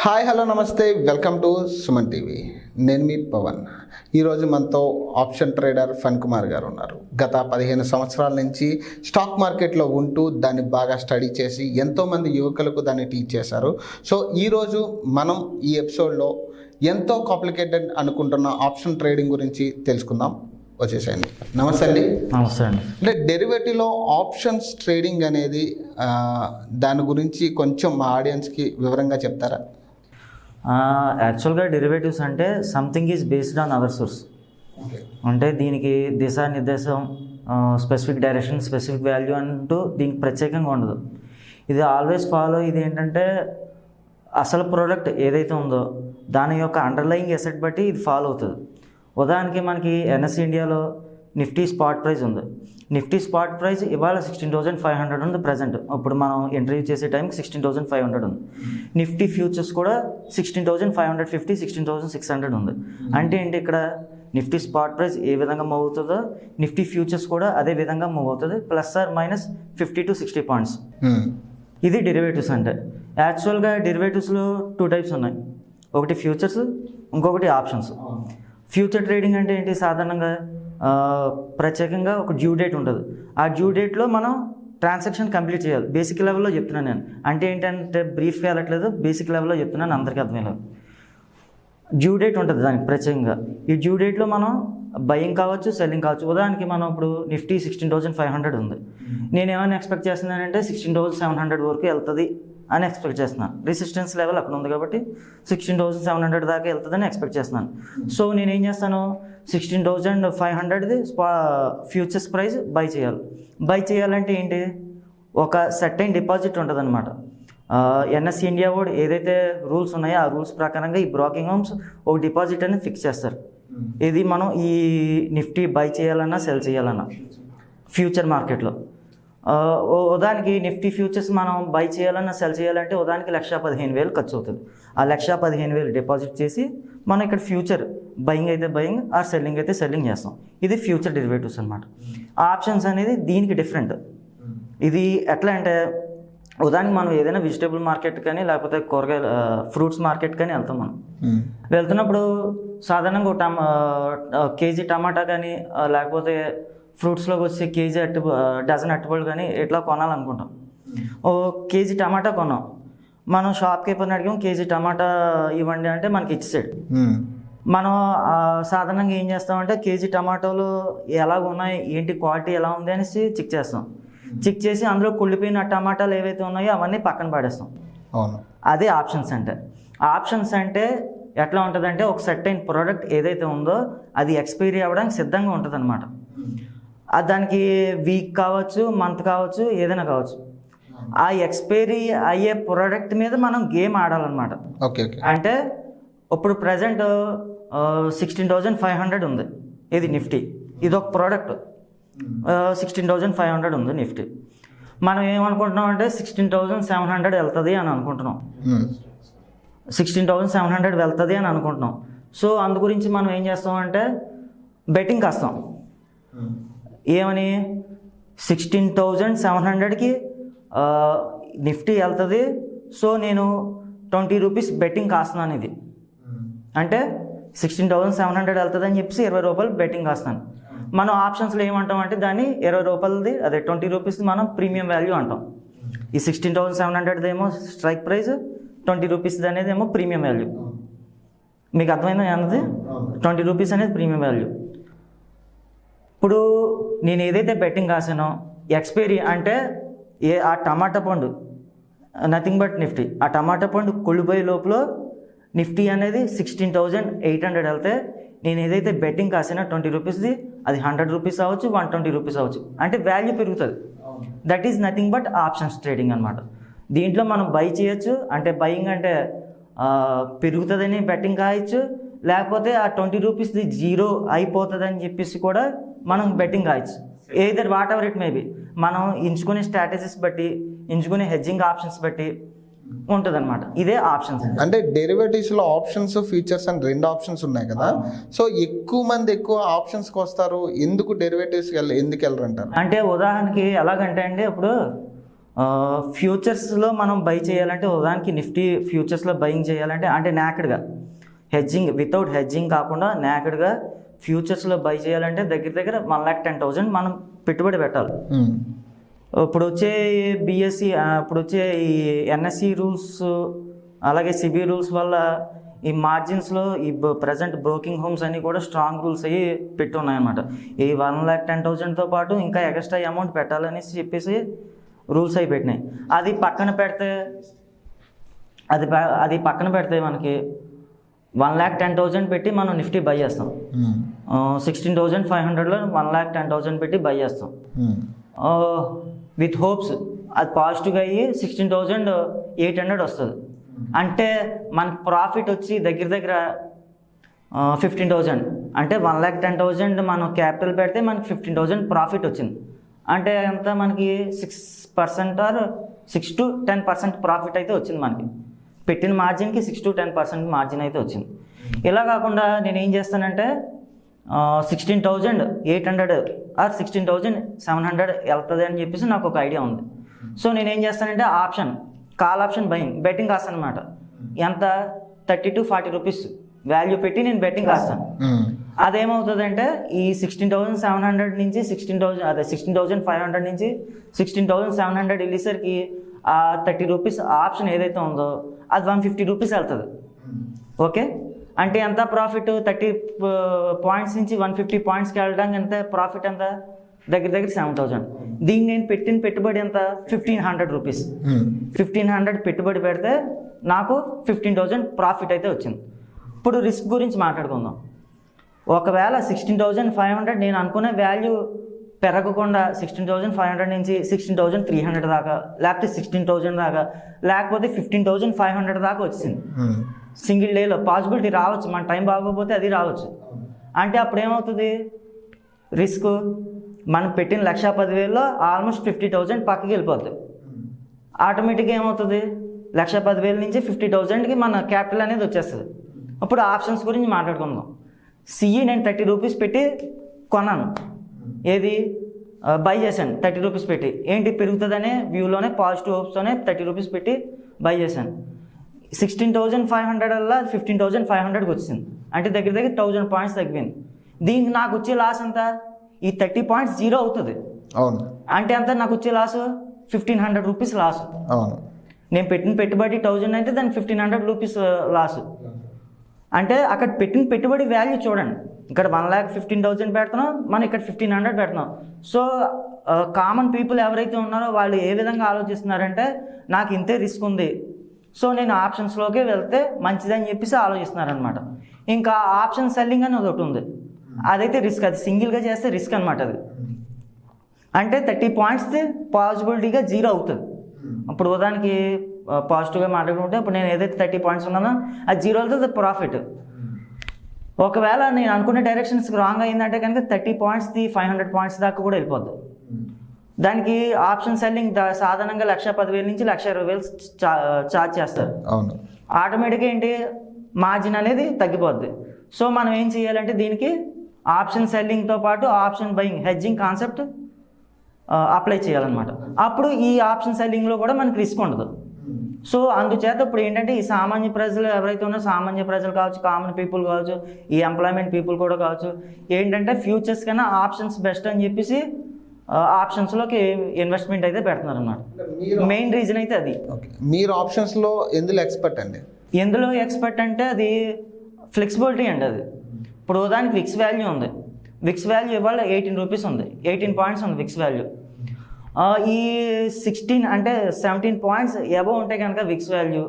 Hi hello నమస్తే welcome to Suman TV. నేను మీ పవన్. ఈరోజు మనతో ఆప్షన్ ట్రేడర్ ఫన్ కుమార్ గారు ఉన్నారు. గత 15 సంవత్సరాల నుంచి స్టాక్ మార్కెట్లో ఉంటూ దాన్ని బాగా స్టడీ చేసి ఎంతోమంది యువకులకు దాన్ని టీచ్ చేశారు. సో ఈరోజు మనం ఈ ఎపిసోడ్లో ఎంతో కాంప్లికేటెడ్ అనుకుంటున్న ఆప్షన్ ట్రేడింగ్ గురించి తెలుసుకుందాం. వచ్చేసేయండి. నమస్తే అండి. నమస్తే అండి. అంటే డెరివేటివ్లో ఆప్షన్స్ ట్రేడింగ్ అనేది దాని గురించి కొంచెం మా ఆడియన్స్కి వివరంగా చెప్తారా? యాక్చువల్గా డెరివేటివ్స్ అంటే something is based on other source. అంటే దీనికి దిశానిర్దేశం, స్పెసిఫిక్ డైరెక్షన్, స్పెసిఫిక్ వాల్యూ అంటూ దీనికి ప్రత్యేకంగా ఉండదు. ఇది ఆల్వేస్ ఫాలో. ఇది ఏంటంటే అసలు ప్రోడక్ట్ ఏదైతే ఉందో దాని యొక్క అండర్లయింగ్ ఎసెట్ బట్టి ఇది ఫాలో అవుతుంది. ఉదాహరణకి మనకి ఎన్ఎస్సి ఇండియాలో నిఫ్టీ స్పాట్ ప్రైస్ ఉంది. నిఫ్టీ స్పాట్ ప్రైస్ ఇవాళ 16,500 ఉంది ప్రజెంట్. ఇప్పుడు మనం ఇంటర్వ్యూ చేసే టైంకి 16,500 ఉంది. నిఫ్టీ ఫ్యూచర్స్ కూడా 16,550, 16,600 ఉంది. అంటే ఏంటి, ఇక్కడ నిఫ్టీ స్పాట్ ప్రైస్ ఏ విధంగా మూవ్ అవుతుందో నిఫ్టీ ఫ్యూచర్స్ కూడా అదే విధంగా మూవ్ అవుతుంది, +or- 50 to 60 పాయింట్స్. ఇది డెరివేటివ్స్ అంటే. యాక్చువల్గా డెరివేటివ్స్లో 2 టైప్స్ ఉన్నాయి. ఒకటి ఫ్యూచర్స్, ఇంకొకటి ఆప్షన్స్. ఫ్యూచర్ ట్రేడింగ్ అంటే ఏంటి, సాధారణంగా ప్రత్యేకంగా ఒక డ్యూ డేట్ ఉంటుంది. ఆ డ్యూ డేట్లో మనం ట్రాన్సాక్షన్ కంప్లీట్ చేయాలి. బేసిక్ లెవెల్లో చెప్తున్నాను నేను. అంటే ఏంటంటే బ్రీఫ్గా వెళ్ళట్లేదు, బేసిక్ లెవెల్లో చెప్తున్నాను, అందరికీ అర్థమయ్యేలా. డ్యూ డేట్ ఉంటుంది దానికి ప్రత్యేకంగా. ఈ డ్యూ డేట్లో మనం బయింగ్ కావచ్చు, సెల్లింగ్ కావచ్చు. ఉదాహరణకి మనం ఇప్పుడు నిఫ్టీ 16,500 ఉంది. నేను ఏమైనా ఎక్స్పెక్ట్ చేస్తున్నానంటే 16,700 వరకు వెళ్తుంది అని ఎక్స్పెక్ట్ చేస్తున్నాను. రెసిస్టెన్స్ లెవెల్ అక్కడ ఉంది కాబట్టి 16,700 దాకా వెళ్తుందని ఎక్స్పెక్ట్ చేస్తున్నాను. సో నేను ఏం చేస్తాను, 16,500ది ఫ్యూచర్స్ ప్రైస్ బై చేయాలి. బై చేయాలంటే ఏంటి, ఒక సర్టైన్ డిపాజిట్ ఉంటుంది అనమాట. ఎన్ఎస్సి ఇండియా కూడా ఏదైతే రూల్స్ ఉన్నాయో ఆ రూల్స్ ప్రకారంగా ఈ బ్రోకింగ్ హౌస్ ఒక డిపాజిట్ అనేది ఫిక్స్ చేస్తారు. ఇది మనం ఈ నిఫ్టీ బై చేయాలన్నా సెల్ చేయాలన్నా ఫ్యూచర్ మార్కెట్లో. ఉదాహరణకి నిఫ్టీ ఫ్యూచర్స్ మనం బై చేయాలన్నా సెల్ చేయాలంటే ఉదాహరణకి 1,15,000 ఖర్చు అవుతుంది. ఆ 1,15,000 డిపాజిట్ చేసి మనం ఇక్కడ ఫ్యూచర్ బయింగ్ అయితే బయింగ్, ఆర్ సెల్లింగ్ అయితే సెల్లింగ్ చేస్తాం. ఇది ఫ్యూచర్ డెరివేటివ్స్ అనమాట. ఆప్షన్స్ అనేది దీనికి డిఫరెంట్. ఇది ఎట్లా అంటే, ఉదాహరణకి మనం ఏదైనా వెజిటేబుల్ మార్కెట్ కానీ లేకపోతే కూరగాయల ఫ్రూట్స్ మార్కెట్ కానీ వెళ్తాం. మనం వెళ్తున్నప్పుడు సాధారణంగా కేజీ టమాటా కానీ లేకపోతే ఫ్రూట్స్లోకి వచ్చే కేజీ డజన్ అరటిపళ్ళు కానీ ఇట్లా కొనాలనుకుంటాం. ఓ కేజీ టమాటా కొన్నాం. మనం షాప్ కీపర్ని అడిగాం, కేజీ టమాటా ఇవ్వండి అంటే మనకి ఇచ్చేసాడు. మనం సాధారణంగా ఏం చేస్తామంటే కేజీ టమాటాలు ఎలాగ ఉన్నాయి, ఏంటి క్వాలిటీ ఎలా ఉంది అనేసి చెక్ చేస్తాం. చెక్ చేసి అందులో కుళ్ళిపోయిన టమాటాలు ఏవైతే ఉన్నాయో అవన్నీ పక్కన పడేస్తాం. అదే ఆప్షన్స్ అంటే. ఆప్షన్స్ అంటే ఎట్లా ఉంటుందంటే, ఒక సర్టైన్ ప్రోడక్ట్ ఏదైతే ఉందో అది ఎక్స్పైరీ అవ్వడానికి సిద్ధంగా ఉంటుంది అనమాట. దానికి వీక్ కావచ్చు, మంత్ కావచ్చు, ఏదైనా కావచ్చు. ఆ ఎక్స్పైరీ అయ్యే ప్రోడక్ట్ మీద మనం గేమ్ ఆడాలన్నమాట. అంటే ఇప్పుడు ప్రజెంట్ 16,500 ఉంది ఇది నిఫ్టీ. ఇది ఒక ప్రోడక్ట్ 16,500 ఉంది నిఫ్టీ. మనం ఏమనుకుంటున్నాం అంటే 16,700 వెళ్తుంది అని అనుకుంటున్నాం. 16,700 వెళ్తుంది అని అనుకుంటున్నాం. సో అందు గురించి మనం ఏం చేస్తామంటే బెట్టింగ్ కాస్తాం. ఏమని, 16,700కి నిఫ్టీ వెళ్తుంది, సో నేను 20 రూపీస్ బెట్టింగ్ కాస్తున్నాను. ఇది అంటే 16,700 వెళ్తుంది అని చెప్పేసి 20 రూపాయలు బెట్టింగ్ కాస్తాను. మనం ఆప్షన్స్లో ఏమంటాం అంటే దాన్ని 20 రూపాయలది, అదే 20 రూపీస్ మనం ప్రీమియం వాల్యూ అంటాం. ఈ 16,700 ఏమో స్ట్రైక్ ప్రైస్, 20 రూపీస్ అనేది ఏమో ప్రీమియం వాల్యూ. మీకు అర్థమైందా అన్నది? 20 రూపీస్ అనేది ప్రీమియం వాల్యూ. ఇప్పుడు నేను ఏదైతే బెట్టింగ్ కాసానో ఎక్స్పైరీ అంటే ఆ టమాటా పండు నథింగ్ బట్ నిఫ్టీ. ఆ టమాటా పండు కుళ్ళిపోయే లోపల నిఫ్టీ అనేది 16,800 వెళ్తే నేను ఏదైతే బెట్టింగ్ కాసానో 20 రూపీస్ది అది 100 రూపీస్ అవ్వచ్చు, 120 రూపీస్ అవ్వచ్చు. అంటే వాల్యూ పెరుగుతుంది. That is nothing but options trading అనమాట. దీంట్లో మనం బై చేయొచ్చు. అంటే బయింగ్ అంటే పెరుగుతుందని బెట్టింగ్ కాయచ్చు, లేకపోతే ఆ 20 రూపీస్ది 0 అయిపోతుంది అని చెప్పేసి కూడా మనం బెట్టింగ్ కాయచ్చు. Either whatever it may be. మనం ఎంచుకునే స్ట్రాటజీస్ బట్టి, ఎంచుకునే హెడ్జింగ్ ఆప్షన్స్ బట్టి ఉంటుంది అనమాట. ఇదే ఆప్షన్స్. అంటే డెరివేటివ్స్లో ఆప్షన్స్, ఫ్యూచర్స్ అని 2 ఆప్షన్స్ ఉన్నాయి కదా. సో ఎక్కువ మంది ఎక్కువ ఆప్షన్స్కి వస్తారు, ఎందుకు డెరివేటివ్స్కి ఎందుకు వెళ్ళరంటారు? అంటే ఉదాహరణకి ఎలాగంటే అండి, ఇప్పుడు ఫ్యూచర్స్లో మనం బై చేయాలంటే ఉదాహరణకి నిఫ్టీ ఫ్యూచర్స్లో బయింగ్ చేయాలంటే అంటే నాకెడ్గా హెడ్జింగ్ వితౌట్ హెడ్జింగ్ కాకుండా నాకెడ్గా ఫ్యూచర్స్లో బై చేయాలంటే దగ్గర దగ్గర 1,10,000 మనం పెట్టుబడి పెట్టాలి. ఇప్పుడు వచ్చే బిఎస్సి ఇప్పుడు వచ్చే ఈ ఎన్ఎస్సి రూల్స్ అలాగే సిబి రూల్స్ వల్ల ఈ మార్జిన్స్లో ఈ ప్రజెంట్ బ్రోకింగ్ హోమ్స్ అన్నీ కూడా స్ట్రాంగ్ రూల్స్ అయ్యి పెట్టి ఉన్నాయన్నమాట. ఈ 1,10,000తో పాటు ఇంకా ఎక్స్ట్రా అమౌంట్ పెట్టాలనేసి చెప్పేసి రూల్స్ అవి పెట్టినాయి. అది పక్కన పెడితే మనకి 1,10,000 పెట్టి మనం నిఫ్టీ బై చేస్తాం. 16,500లో 1,10,000 పెట్టి బై చేస్తాం విత్ హోప్స్ అది పాజిటివ్గా అయ్యి 16,800 వస్తుంది. అంటే మనకు ప్రాఫిట్ వచ్చి దగ్గర దగ్గర 15,000. అంటే 1,10,000 మనం క్యాపిటల్ పెడితే మనకి 15,000 ప్రాఫిట్ వచ్చింది. అంటే అంతా మనకి 6% ఆర్ 6 to 10% ప్రాఫిట్ అయితే వచ్చింది. మనకి పెట్టిన మార్జిన్కి 6 to 10% మార్జిన్ అయితే వచ్చింది. ఇలా కాకుండా నేను ఏం చేస్తానంటే 16,800 ఆర్ 16,700 వెళ్తుంది అని చెప్పేసి నాకు ఒక ఐడియా ఉంది. సో నేనేం చేస్తానంటే కాల్ ఆప్షన్ బెట్టింగ్ కాస్తాను అనమాట. ఎంత 30 to 40 రూపీస్ వాల్యూ పెట్టి నేను బెట్టింగ్ కాస్తాను. అదేమవుతుందంటే ఈ 16,700 నుంచి 16,500 నుంచి 16,700 వెళ్ళేసరికి ఆ 30 రూపీస్ ఆప్షన్ ఏదైతే ఉందో అది 150 రూపీస్ వెళ్తుంది. ఓకే, అంటే ఎంత ప్రాఫిట్ 30 పాయింట్స్ నుంచి 150 పాయింట్స్కి వెళ్ళడానికి ఎంత ప్రాఫిట్ ఎంత దగ్గర దగ్గర 7,000. దీన్ని నేను పెట్టిన పెట్టుబడి ఎంత 1,500 రూపీస్. 1,500 పెట్టుబడి పెడితే నాకు 15,000 ప్రాఫిట్ అయితే వచ్చింది. ఇప్పుడు రిస్క్ గురించి మాట్లాడుకుందాం. ఒకవేళ 16,500 నేను అనుకునే వాల్యూ పెరగకుండా 16,500 నుంచి 16,300 దాకా లేకపోతే 16,000 దాకా లేకపోతే 15,500 దాకా వచ్చింది. సింగిల్ డేలో పాసిబిలిటీ రావచ్చు, మన టైం బాగోకపోతే అది రావచ్చు. అంటే అప్పుడు ఏమవుతుంది, రిస్క్ మనం పెట్టిన 1,10,000లో ఆల్మోస్ట్ 50,000 పక్కకి వెళ్ళిపోద్ది. ఆటోమేటిక్గా ఏమవుతుంది 1,10,000 నుంచి 50,000కి మన క్యాపిటల్ అనేది వచ్చేస్తుంది. అప్పుడు ఆప్షన్స్ గురించి మాట్లాడుకుందాం. సిఈ నేను 30 రూపీస్ పెట్టి కొన్నాను, ఏది బై చేశాను 30 రూపీస్ పెట్టి. ఏంటి పెరుగుతుందనే వ్యూలోనే పాజిటివ్ హోప్స్తోనే 30 రూపీస్ పెట్టి బై చేశాను. 16,500 వల్ల 15,500కి వచ్చింది. అంటే దగ్గర దగ్గర 1,000 పాయింట్స్ తగ్గిపోయింది. దీనికి నాకు వచ్చే లాస్ ఎంత, ఈ 30 పాయింట్స్ జీరో అవుతుంది. అవును, అంటే అంత నాకు వచ్చే లాస్ 1,500 రూపీస్ లాస్. అవును, నేను పెట్టిన పెట్టుబడి 1,000 అయితే దానికి 1,500 రూపీస్ లాస్. అంటే అక్కడ పెట్టిన పెట్టుబడి వాల్యూ చూడండి, ఇక్కడ 1,15,000 పెడుతున్నాం, మనం ఇక్కడ 1,500 పెడుతున్నాం. సో కామన్ పీపుల్ ఎవరైతే ఉన్నారో వాళ్ళు ఏ విధంగా ఆలోచిస్తున్నారంటే నాకు ఇంతే రిస్క్ ఉంది, సో నేను ఆప్షన్స్లోకి వెళ్తే మంచిదని చెప్పేసి ఆలోచిస్తున్నారనమాట. ఇంకా ఆప్షన్ సెల్లింగ్ అని ఒకటి ఉంది, అదైతే రిస్క్, అది సింగిల్గా చేస్తే రిస్క్ అనమాట. అది అంటే 30 పాయింట్స్ పాసిబిలిటీగా జీరో అవుతుంది. ఇప్పుడు ఉదాహరణకి పాజిటివ్గా మాట్లాడుకుంటే ఇప్పుడు నేను ఏదైతే 30 పాయింట్స్ ఉన్నానో అది జీరో అవుతుంది ప్రాఫిట్. ఒకవేళ నేను అనుకునే డైరెక్షన్స్కి రాంగ్ అయిందంటే కనుక 30 పాయింట్స్ది 500 పాయింట్స్ దాకా కూడా వెళ్ళిపోద్ది. దానికి ఆప్షన్ సెల్లింగ్ సాధారణంగా 1,10,000 నుంచి 1,20,000 ఛార్జ్ చేస్తారు. అవును, ఆటోమేటిక్గా ఏంటి మార్జిన్ అనేది తగ్గిపోద్ది. సో మనం ఏం చేయాలంటే దీనికి ఆప్షన్ సెల్లింగ్తో పాటు option buying hedging concept apply చేయాలన్నమాట. అప్పుడు ఈ ఆప్షన్ సెల్లింగ్లో కూడా మనకి రిస్క్ ఉండదు. సో అందుచేత ఇప్పుడు ఏంటంటే ఈ సామాన్య ప్రజలు ఎవరైతే ఉన్నారో, సామాన్య ప్రజలు కావచ్చు, కామన్ పీపుల్ కావచ్చు, ఈ ఎంప్లాయ్మెంట్ పీపుల్ కూడా కావచ్చు, ఏంటంటే ఫ్యూచర్స్ కన్నా ఆప్షన్స్ బెస్ట్ అని చెప్పేసి ఆప్షన్స్లోకి ఇన్వెస్ట్మెంట్ అయితే పెడుతున్నారు అన్నమాట. మెయిన్ రీజన్ అయితే అది. మీరు ఆప్షన్స్లో ఎందులో ఎక్స్పర్ట్ అండి? ఎందులో ఎక్స్పర్ట్ అంటే అది ఫ్లెక్సిబిలిటీ అండి. అది ఇప్పుడు దానికి విక్స్ వాల్యూ ఉంది. విక్స్ వాల్యూ ఇవాళ 18 రూపీస్ ఉంది, 18 పాయింట్స్ ఉంది విక్స్ వాల్యూ. ఈ 16 అంటే 17 పాయింట్స్ అబవ్ ఉంటే కనుక విక్స్ వాల్యూ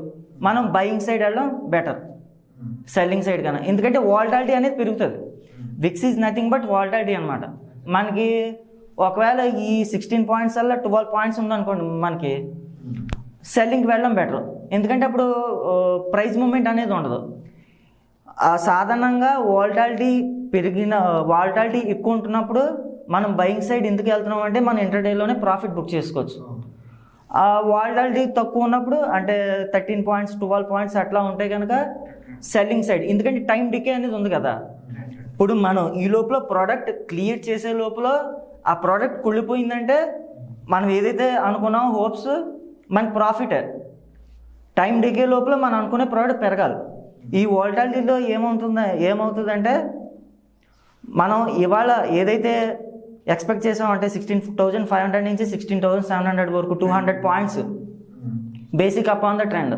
మనం బయింగ్ సైడ్ వెళ్ళడం బెటర్ సెల్లింగ్ సైడ్ కన్నా. ఎందుకంటే వాల్టాలిటీ అనేది పెరుగుతుంది. VIX is nothing but volatility అనమాట. మనకి ఒకవేళ ఈ 16 పాయింట్స్ వల్ల 12 పాయింట్స్ ఉందనుకోండి, మనకి సెల్లింగ్కి వెళ్ళడం బెటర్. ఎందుకంటే అప్పుడు ప్రైస్ మూమెంట్ అనేది ఉండదు. సాధారణంగా వాల్టాలిటీ ఎక్కువ ఉంటున్నప్పుడు మనం బయింగ్ సైడ్ ఎందుకు వెళ్తున్నాం అంటే మనం ఇంటర్డేలోనే ప్రాఫిట్ బుక్ చేసుకోవచ్చు. వాల్టాలిటీ తక్కువ ఉన్నప్పుడు అంటే 13 పాయింట్స్ 12 పాయింట్స్ అట్లా ఉంటే కనుక సెల్లింగ్ సైడ్, ఎందుకంటే టైం డికే అనేది ఉంది కదా. ఇప్పుడు మనం ఈ లోపల ప్రోడక్ట్ క్లియర్ చేసే లోపల ఆ ప్రోడక్ట్ కుళ్ళిపోయిందంటే మనం ఏదైతే అనుకున్నామో హోప్స్ మనకి ప్రాఫిటే. టైం డికే లోపల మనం అనుకునే ప్రోడక్ట్ పెరగాలి. ఈ వాలటాలిటీలో ఏమవుతుందంటే మనం ఇవాళ ఏదైతే ఎక్స్పెక్ట్ చేసామంటే 16,500 నుంచి 16,700 వరకు 200 points basic up on the trend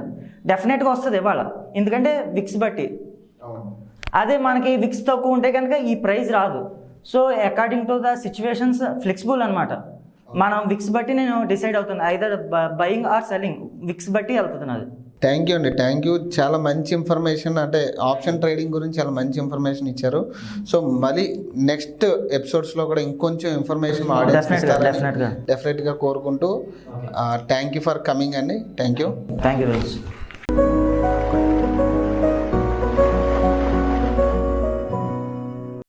డెఫినెట్గా వస్తుంది ఇవాళ, ఎందుకంటే విక్స్ బట్టి. అదే మనకి విక్స్ తక్కువ ఉంటే కనుక ఈ ప్రైస్ రాదు. So according to the situations flexible అనమాట. మనం విక్స్ బట్టి నేను డిసైడ్ అవుతుంది, either buying or selling, VIX బట్టి వెళ్తుంది అది. థ్యాంక్ యూ అండి, థ్యాంక్ యూ. చాలా మంచి ఇన్ఫర్మేషన్, అంటే ఆప్షన్ ట్రేడింగ్ గురించి చాలా మంచి ఇన్ఫర్మేషన్ ఇచ్చారు. సో మళ్ళీ నెక్స్ట్ ఎపిసోడ్స్లో కూడా ఇంకొంచెం ఇన్ఫర్మేషన్ డెఫినెట్గా కోరుకుంటూ థ్యాంక్ యూ ఫర్ కమింగ్ అండి. Thank you. Thank you.